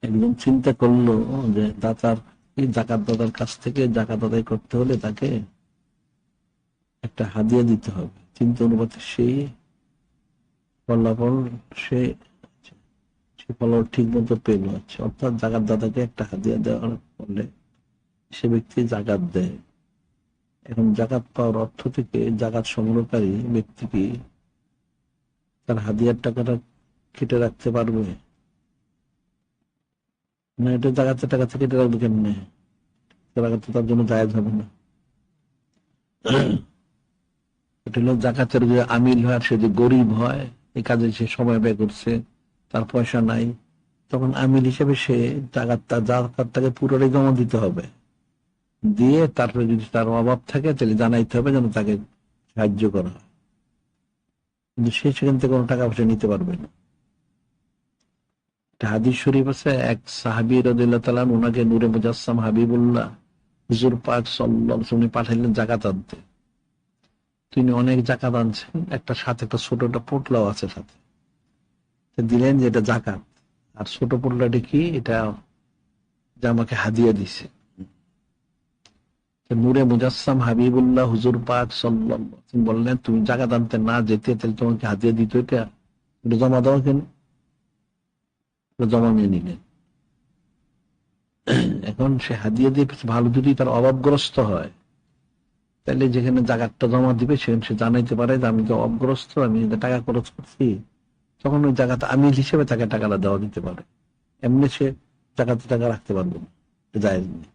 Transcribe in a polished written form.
একজন চিন্তা করলো যে দাতার এই জাকাত দাতার কাছ থেকে জাকাত আদায় করতে হলে তাকে একটা হাদিয়া দিতে হবে। চিন্তা অনুপাতে সেই ফলাফল সে সে ফলাফল ঠিক মতো পেল। আচ্ছা, অর্থাৎ জাকাত দাতাকে একটা হাদিয়া দেওয়ার ফলে সে ব্যক্তি জাকাত দেয়। এখন জাকাত পাওয়ার অর্থ থেকে জাকাত সংগ্রহকারী ব্যক্তি কি তার হাদিয়ার টাকাটা কেটে রাখতে পারবে? না, এটা জাকাতের টাকা থেকে কেটে রাখবে কেমনে? জাকাত তো তার জন্য জায়েজ হবে না। এটা হলো জাকাতের যে আমিল হয়, সে যে গরিব হয়, এই কাজে সে সময় ব্যয় করছে, তার পয়সা নাই, তখন আমিল হিসেবে সে জাকাতটাকে পুরোটাই জমা দিতে হবে। দিয়ে তারপরে যদি তার অভাব থাকে তাহলে জানাইতে হবে যেন তাকে সাহায্য করা হয়। কিন্তু সে সেখান থেকে কোনো টাকা পয়সা নিতে পারবে না। একটা হাদিস শরীফ আছে, এক সাহাবী রাদিয়াল্লাহু তাআলা ওনাকে নূরে মুজাসসাম হাবিবুল্লাহ হুজুর পাক সাল্লাল্লাহু আলাইহি ওয়াসাল্লাম পাঠাইলেন জাকাত আনতে। তিনি অনেক জাকাত আনছেন, একটা সাথে একটা ছোট একটা পোটলাও আছে সাথে। দিলেন যে এটা জাকাত, আর ছোট পোটলাটি কি, এটা যে আমাকে হাদিয়া দিছে। নূরে মুজাসসাম হাবিবুল্লাহ হুজুর পাক সাল্লাল্লাহু আলাইহি ওয়াসাল্লাম বললেন, তুমি জাকাত আনতে না যেতে তাহলে তোমাকে হাদিয়া দিত, এটা এটা জমা দাও কেন? জমা নিয়ে নিলেন। এখন সে হাদিয়া দিয়ে ভালো, যদি তার অভাবগ্রস্ত হয় তাহলে যেখানে জাকাতটা জমা দিবে সেখানে সে জানাইতে পারে যে আমি তো অভাবগ্রস্ত, আমি টাকা খরচ করছি, তখন ওই জায়গাতে আমিল হিসেবে তাকে টাকাটা দেওয়া দিতে পারে। এমনি সে জাকাতে টাকা রাখতে পারবে না, জায়েজ নেই।